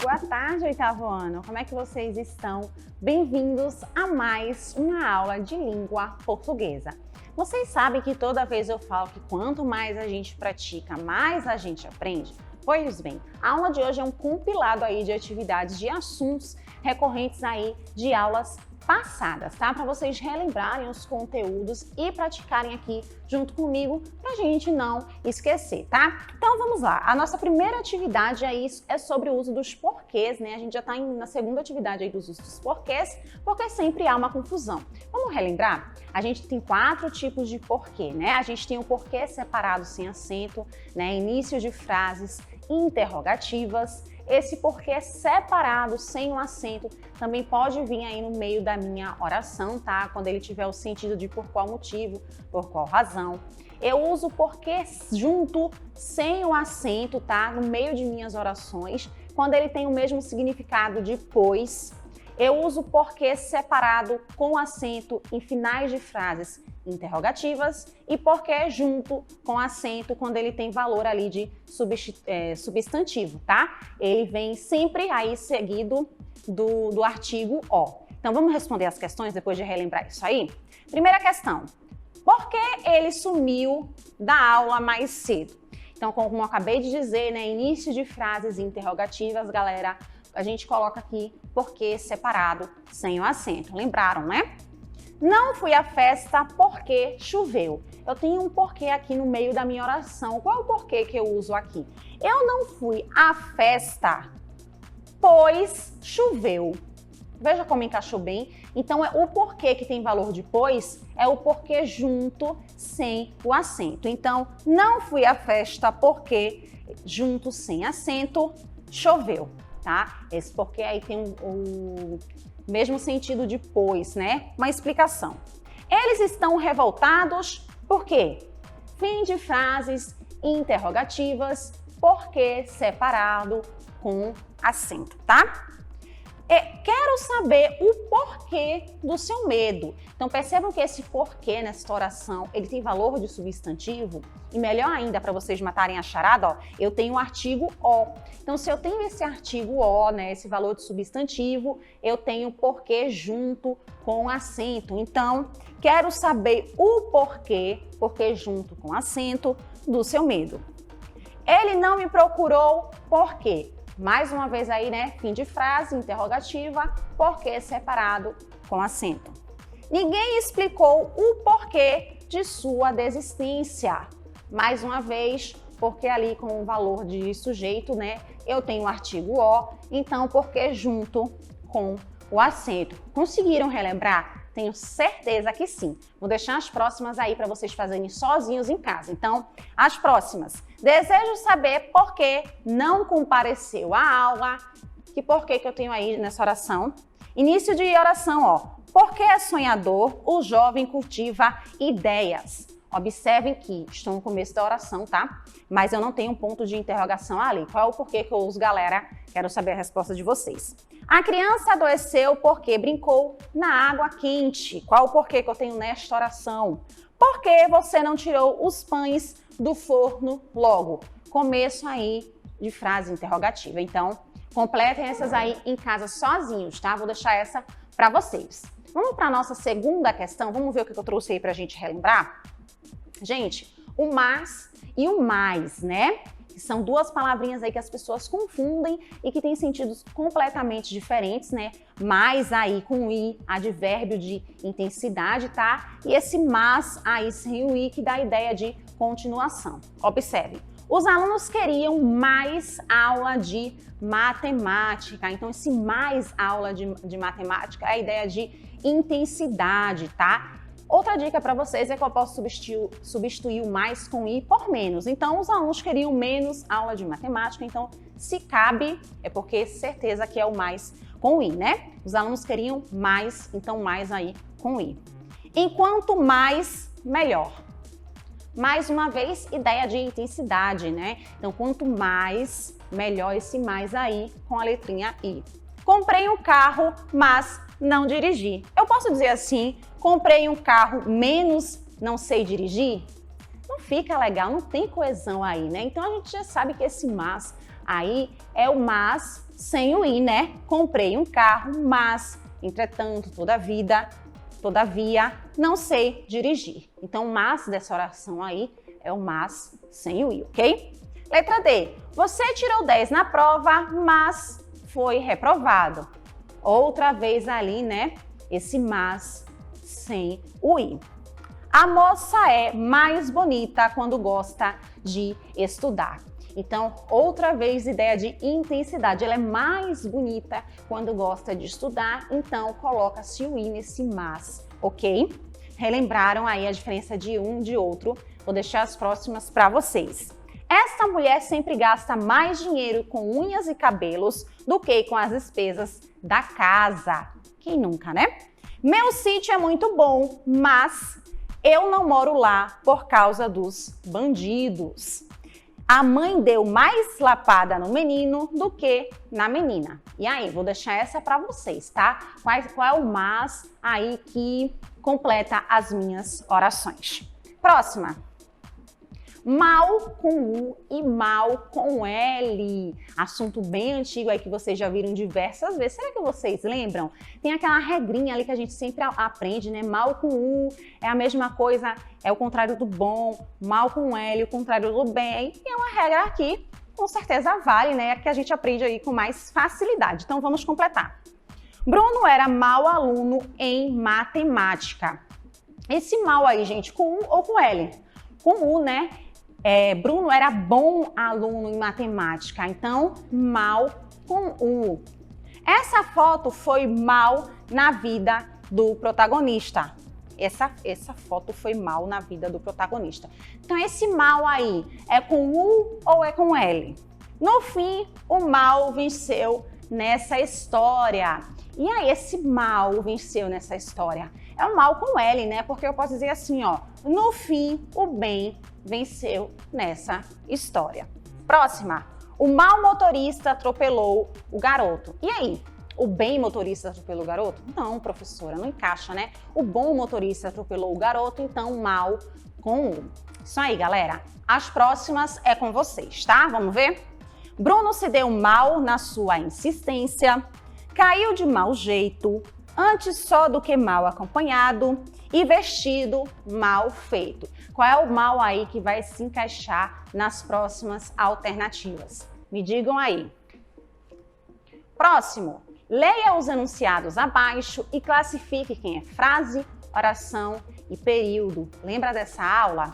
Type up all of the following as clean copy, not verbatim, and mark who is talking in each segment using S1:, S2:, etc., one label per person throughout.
S1: boa tarde, oitavo ano. Como é que vocês estão? Bem-vindos a mais uma aula de língua portuguesa. Vocês sabem que toda vez eu falo que quanto mais a gente pratica, mais a gente aprende? Pois bem, a aula de hoje é um compilado aí de atividades de assuntos recorrentes aí de aulas passadas, tá? Para vocês relembrarem os conteúdos e praticarem aqui junto comigo, pra gente não esquecer, tá? Então vamos lá. A nossa primeira atividade aí é sobre o uso dos porquês, né? A gente já tá na segunda atividade aí dos usos dos porquês, porque sempre há uma confusão. Vamos relembrar? A gente tem 4 tipos de porquê, né? A gente tem o porquê separado sem acento, né? Início de frases interrogativas. Esse porquê separado, sem um acento, também pode vir aí no meio da minha oração, tá? Quando ele tiver o sentido de por qual motivo, por qual razão. Eu uso o porquê junto, sem o acento, tá? No meio de minhas orações, quando ele tem o mesmo significado de pois. Eu uso o porquê separado com acento em finais de frases interrogativas e porquê junto com acento quando ele tem valor ali de substantivo, tá? Ele vem sempre aí seguido do artigo o. Então vamos responder as questões depois de relembrar isso aí? Primeira questão, por que ele sumiu da aula mais cedo? Então, como eu acabei de dizer, né, início de frases interrogativas, galera, a gente coloca aqui porquê separado sem o acento. Lembraram, né? Não fui à festa porque choveu. Eu tenho um porquê aqui no meio da minha oração. Qual é o porquê que eu uso aqui? Eu não fui à festa pois choveu. Veja como encaixou bem. Então, o porquê que tem valor de pois é o porquê junto sem o acento. Então, não fui à festa porque junto sem acento choveu. Tá? Esse porquê aí tem o mesmo sentido de pois, né? Uma explicação. Eles estão revoltados por quê? Fim de frases interrogativas, porquê separado com acento, tá? Quero saber o porquê do seu medo. Então percebam que esse porquê nessa oração, ele tem valor de substantivo e melhor ainda para vocês matarem a charada, ó, eu tenho o artigo o. Então se eu tenho esse artigo o, né, esse valor de substantivo, eu tenho porquê junto com acento. Então quero saber o porquê junto com acento do seu medo. Ele não me procurou por quê? Mais uma vez aí, né? Fim de frase, interrogativa, porquê separado com acento. Ninguém explicou o porquê de sua desistência. Mais uma vez, porque ali com o valor de sujeito, né? Eu tenho o artigo o, então porquê junto com o acento. Conseguiram relembrar? Tenho certeza que sim. Vou deixar as próximas aí para vocês fazerem sozinhos em casa. Então, as próximas. Desejo saber por que não compareceu à aula. Que porquê que eu tenho aí nessa oração? Início de oração, ó. Porque é sonhador, o jovem cultiva ideias. Observem que estou no começo da oração, tá? Mas eu não tenho um ponto de interrogação ali. Qual é o porquê que eu uso, galera? Quero saber a resposta de vocês. A criança adoeceu porque brincou na água quente. Qual o porquê que eu tenho nesta oração? Por que você não tirou os pães do forno logo? Começo aí de frase interrogativa. Então, completem essas aí em casa sozinhos, tá? Vou deixar essa para vocês. Vamos para a nossa segunda questão. Vamos ver o que eu trouxe aí para a gente relembrar? Gente, o mas e o mais, né? São duas palavrinhas aí que as pessoas confundem e que têm sentidos completamente diferentes, né? Mais aí com i, advérbio de intensidade, tá? E esse mas aí sem o i, que dá a ideia de continuação. Observe, os alunos queriam mais aula de matemática. Então, esse mais aula de matemática é a ideia de intensidade, tá? Outra dica para vocês é que eu posso substituir o mais com i por menos. Então, os alunos queriam menos aula de matemática, então, se cabe, é porque certeza que é o mais com i, né? Os alunos queriam mais, então mais aí com i. Enquanto mais, melhor. Mais uma vez, ideia de intensidade, né? Então, quanto mais, melhor esse mais aí com a letrinha i. Comprei um carro, mas não dirigi. Eu posso dizer assim, comprei um carro menos não sei dirigir? Não fica legal, não tem coesão aí, né? Então a gente já sabe que esse mas aí é o mas sem o i, né? Comprei um carro, mas, entretanto, todavia, não sei dirigir. Então, o mas dessa oração aí é o mas sem o i, ok? Letra D. Você tirou 10 na prova, mas foi reprovado. Outra vez ali, né? Esse mas sem o i. A moça é mais bonita quando gosta de estudar. Então, outra vez, ideia de intensidade. Ela é mais bonita quando gosta de estudar, então coloca-se o i nesse mas, ok? Relembraram aí a diferença de um de outro? Vou deixar as próximas para vocês. Esta mulher sempre gasta mais dinheiro com unhas e cabelos do que com as despesas da casa. Quem nunca, né? Meu sítio é muito bom, mas eu não moro lá por causa dos bandidos. A mãe deu mais lapada no menino do que na menina. E aí, vou deixar essa para vocês, tá? Qual é o mas aí que completa as minhas orações? Próxima. Mal com U e mal com L. Assunto bem antigo aí que vocês já viram diversas vezes. Será que vocês lembram? Tem aquela regrinha ali que a gente sempre aprende, né? Mal com U é a mesma coisa, é o contrário do bom. Mal com L, o contrário do bem. E é uma regra aqui, com certeza vale, né? Que a gente aprende aí com mais facilidade. Então vamos completar. Bruno era mau aluno em matemática. Esse mal aí, gente, com U ou com L? Com U, né? Bruno era bom aluno em matemática, então mal com U. Essa foto foi mal na vida do protagonista. Essa foto foi mal na vida do protagonista. Então esse mal aí é com U ou é com L? No fim, o mal venceu nessa história. E aí esse mal venceu nessa história? É o mal com L, né? Porque eu posso dizer assim, ó, no fim, o bem venceu nessa história. Próxima. O mau motorista atropelou o garoto. E aí? O bem motorista atropelou o garoto? Não, professora, não encaixa, né? O bom motorista atropelou o garoto, então mal com U. Isso aí, galera. As próximas é com vocês, tá? Vamos ver? Bruno se deu mal na sua insistência, caiu de mau jeito, antes só do que mal acompanhado e vestido mal feito. Qual é o mal aí que vai se encaixar nas próximas alternativas? Me digam aí. Próximo. Leia os enunciados abaixo e classifique quem é frase, oração e período. Lembra dessa aula?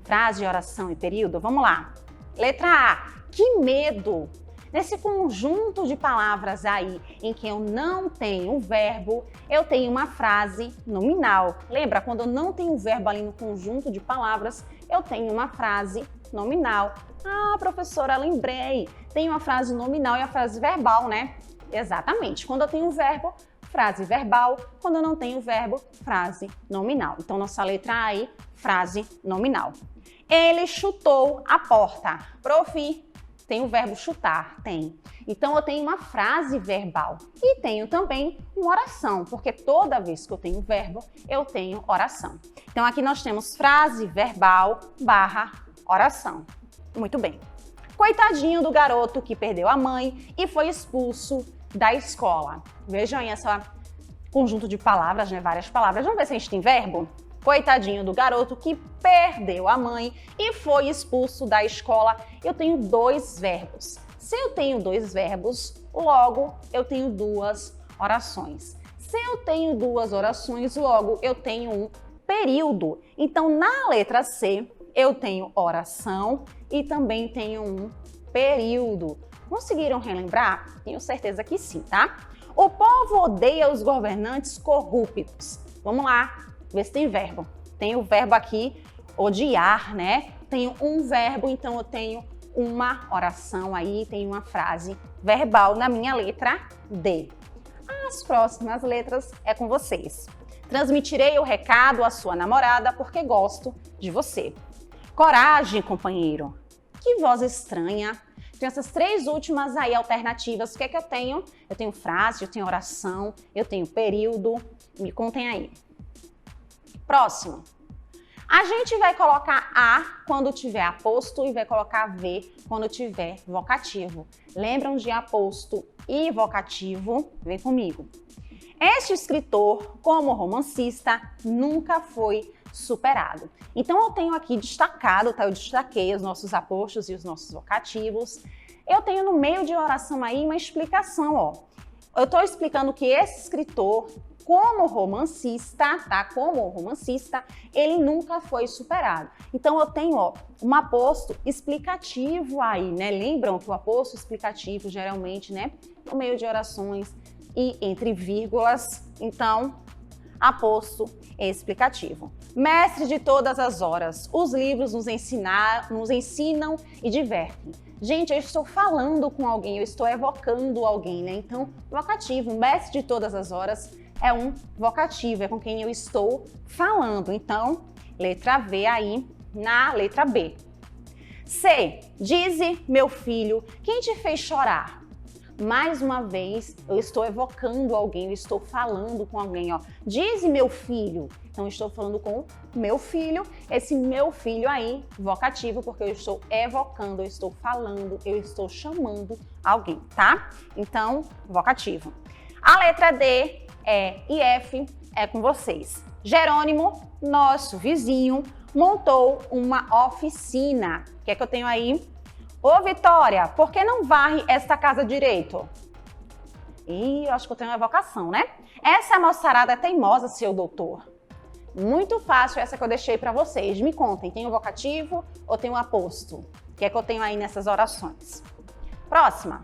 S1: Frase, oração e período? Vamos lá. Letra A. Que medo! Nesse conjunto de palavras aí em que eu não tenho verbo, eu tenho uma frase nominal. Lembra? Quando eu não tenho verbo ali no conjunto de palavras, eu tenho uma frase nominal. Ah, professora, lembrei. Tem uma frase nominal e a frase verbal, né? Exatamente. Quando eu tenho verbo, frase verbal. Quando eu não tenho verbo, frase nominal. Então, nossa letra A aí, frase nominal. Ele chutou a porta. Prof, tem o verbo chutar? Tem. Então, eu tenho uma frase verbal e tenho também uma oração, porque toda vez que eu tenho verbo, eu tenho oração. Então, aqui nós temos frase verbal barra oração. Muito bem. Coitadinho do garoto que perdeu a mãe e foi expulso da escola. Vejam aí esse conjunto de palavras, né? Várias palavras. Vamos ver se a gente tem verbo? Coitadinho do garoto que perdeu a mãe e foi expulso da escola. Eu tenho dois verbos. Se eu tenho dois verbos, logo eu tenho duas orações. Se eu tenho duas orações, logo eu tenho um período. Então, na letra C, eu tenho oração e também tenho um período. Conseguiram relembrar? Tenho certeza que sim, tá? O povo odeia os governantes corruptos. Vamos lá, ver se tem verbo. Tem o verbo aqui, odiar, né? Tenho um verbo, então eu tenho uma oração aí, tenho uma frase verbal na minha letra D. As próximas letras é com vocês. Transmitirei o recado à sua namorada porque gosto de você. Coragem, companheiro. Que voz estranha. Tem essas três últimas aí alternativas. O que é que eu tenho? Eu tenho frase, eu tenho oração, eu tenho período. Me contem aí. Próximo. A gente vai colocar a quando tiver aposto e vai colocar v quando tiver vocativo. Lembram de aposto e vocativo? Vem comigo. Este escritor, como romancista, nunca foi superado. Então eu tenho aqui destacado, tá? Eu destaquei os nossos apostos e os nossos vocativos. Eu tenho no meio de oração aí uma explicação, ó. Eu estou explicando que esse escritor, como romancista, tá? Como romancista, ele nunca foi superado. Então eu tenho, ó, um aposto explicativo aí, né? Lembram que o aposto explicativo geralmente, né, no meio de orações e entre vírgulas, então aposto explicativo. Mestre de todas as horas, os livros nos ensinam e divertem. Gente, eu estou falando com alguém, eu estou evocando alguém, né? Então, vocativo, mestre de todas as horas é um vocativo, é com quem eu estou falando. Então, letra V aí na letra B. C. Dize, meu filho, quem te fez chorar? Mais uma vez, eu estou evocando alguém, eu estou falando com alguém, ó. Dize, meu filho. Então, eu estou falando com meu filho. Esse meu filho aí, vocativo, porque eu estou evocando, eu estou falando, eu estou chamando alguém, tá? Então, vocativo. A letra D, E e F é com vocês. Jerônimo, nosso vizinho, montou uma oficina. O que é que eu tenho aí? Ô, Vitória, por que não varre esta casa direito? Ih, eu acho que eu tenho uma evocação, né? Essa moçarada é teimosa, seu doutor. Muito fácil essa que eu deixei para vocês. Me contem, tem um vocativo ou tem um aposto? O que é que eu tenho aí nessas orações? Próxima.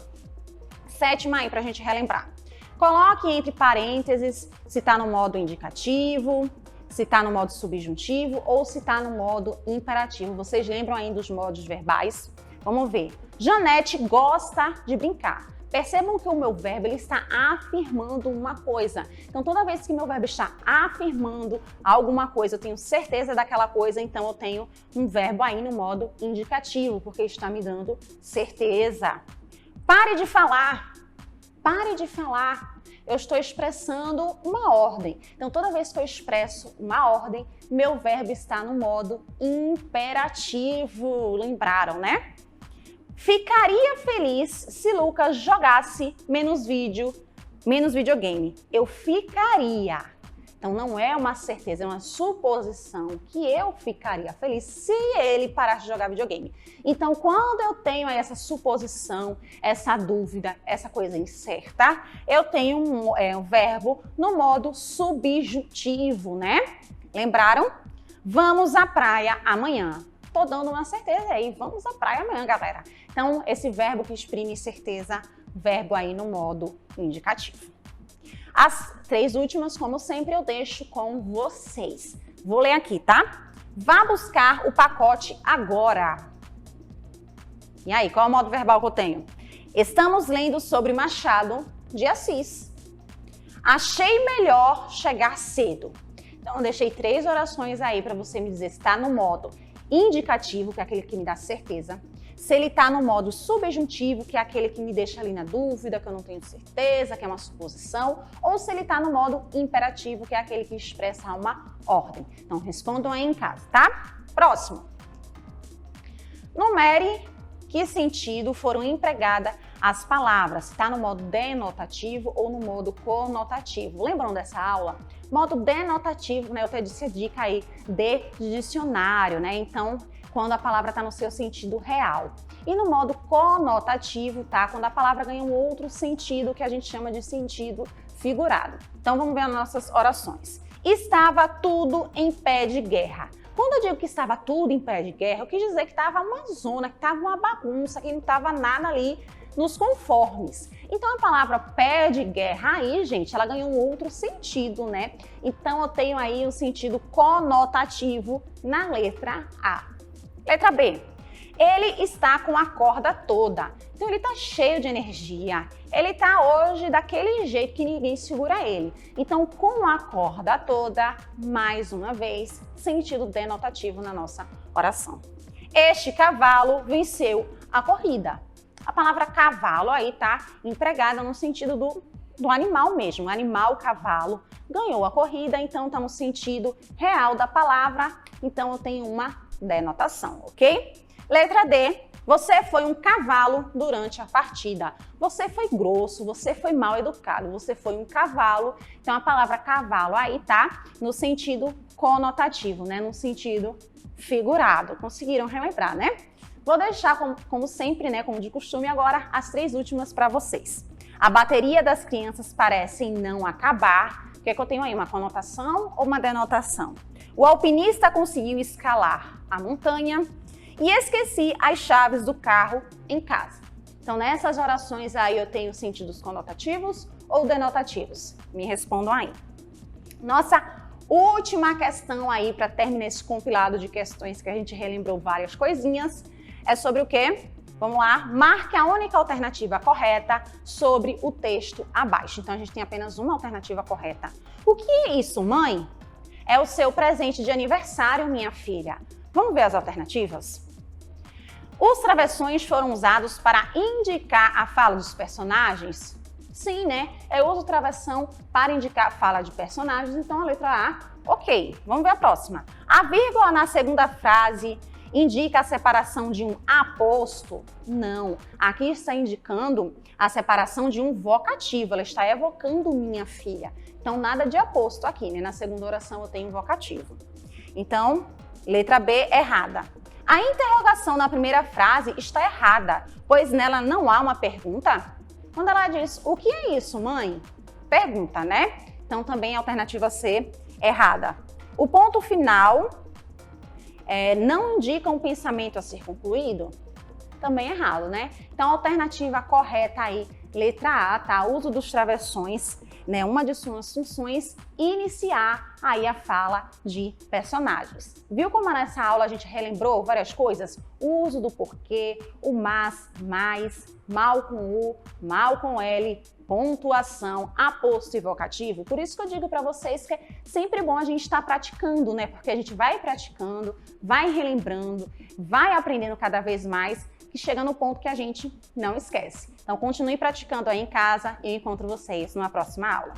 S1: Sétima aí pra gente relembrar. Coloque entre parênteses se tá no modo indicativo, se tá no modo subjuntivo ou se tá no modo imperativo. Vocês lembram aí dos modos verbais? Vamos ver. Janete gosta de brincar. Percebam que o meu verbo ele está afirmando uma coisa. Então, toda vez que meu verbo está afirmando alguma coisa, eu tenho certeza daquela coisa, então eu tenho um verbo aí no modo indicativo, porque está me dando certeza. Pare de falar. Pare de falar. Eu estou expressando uma ordem. Então, toda vez que eu expresso uma ordem, meu verbo está no modo imperativo. Lembraram, né? Ficaria feliz se Lucas jogasse menos videogame. Eu ficaria. Então não é uma certeza, é uma suposição que eu ficaria feliz se ele parasse de jogar videogame. Então quando eu tenho essa suposição, essa dúvida, essa coisa incerta, eu tenho um verbo no modo subjuntivo, né? Lembraram? Vamos à praia amanhã. Tô dando uma certeza aí, vamos à praia amanhã, galera. Então, esse verbo que exprime certeza, verbo aí no modo indicativo. As três últimas, como sempre, eu deixo com vocês. Vou ler aqui, tá? Vá buscar o pacote agora. E aí, qual é o modo verbal que eu tenho? Estamos lendo sobre Machado de Assis. Achei melhor chegar cedo. Então, eu deixei três orações aí para você me dizer se está no modo indicativo, que é aquele que me dá certeza, se ele está no modo subjuntivo, que é aquele que me deixa ali na dúvida, que eu não tenho certeza, que é uma suposição, ou se ele está no modo imperativo, que é aquele que expressa uma ordem. Então, respondam aí em casa, tá? Próximo. Numere que sentido foram empregadas as palavras, se está no modo denotativo ou no modo conotativo. Lembram dessa aula? Modo denotativo, né? Eu te disse a dica aí de dicionário, né? Então, quando a palavra está no seu sentido real. E no modo conotativo, tá? Quando a palavra ganha um outro sentido que a gente chama de sentido figurado. Então, vamos ver as nossas orações. Estava tudo em pé de guerra. Quando eu digo que estava tudo em pé de guerra, eu quis dizer que estava uma zona, que estava uma bagunça, que não estava nada ali nos conformes. Então, a palavra pé de guerra aí, gente, ela ganhou um outro sentido, né? Então, eu tenho aí o sentido conotativo na letra A. Letra B. Ele está com a corda toda. Então, ele está cheio de energia. Ele está hoje daquele jeito que ninguém segura ele. Então, com a corda toda, mais uma vez, sentido denotativo na nossa oração. Este cavalo venceu a corrida. A palavra cavalo aí tá empregada no sentido do do animal mesmo. O animal, o cavalo, ganhou a corrida, então está no sentido real da palavra, então eu tenho uma denotação, ok? Letra D. Você foi um cavalo durante a partida. Você foi grosso, você foi mal educado, você foi um cavalo. Então a palavra cavalo aí tá no sentido conotativo, né? No sentido figurado. Conseguiram relembrar, né? Vou deixar, como sempre, né? Como de costume, agora as 3 últimas para vocês. A bateria das crianças parece não acabar. O que é que eu tenho aí? Uma conotação ou uma denotação? O alpinista conseguiu escalar a montanha. E esqueci as chaves do carro em casa. Então, nessas orações aí eu tenho sentidos conotativos ou denotativos? Me respondam aí. Nossa última questão aí para terminar esse compilado de questões que a gente relembrou várias coisinhas é sobre o quê? Vamos lá, marque a única alternativa correta sobre o texto abaixo. Então, a gente tem apenas uma alternativa correta. O que é isso, mãe? É o seu presente de aniversário, minha filha. Vamos ver as alternativas? Os travessões foram usados para indicar a fala dos personagens? Sim, né? Eu uso travessão para indicar a fala de personagens, então a letra A, ok. Vamos ver a próxima. A vírgula na segunda frase indica a separação de um aposto? Não. Aqui está indicando a separação de um vocativo, ela está evocando minha filha. Então, nada de aposto aqui, né? Na segunda oração eu tenho vocativo. Então, letra B, errada. A interrogação na primeira frase está errada, pois nela não há uma pergunta. Quando ela diz, o que é isso, mãe? Pergunta, né? Então, também a alternativa C, errada. O ponto final não indica um pensamento a ser concluído? Também errado, né? Então, a alternativa correta aí, letra A, tá? Uso dos travessões, né? Uma de suas funções, iniciar aí a fala de personagens. Viu como nessa aula a gente relembrou várias coisas? O uso do porquê, o mas, mais, mal com U, mal com L, pontuação, aposto e vocativo. Por isso que eu digo para vocês que é sempre bom a gente estar praticando, né? Porque a gente vai praticando, vai relembrando, vai aprendendo cada vez mais, que chega no ponto que a gente não esquece. Então, continue praticando aí em casa e eu encontro vocês numa próxima aula.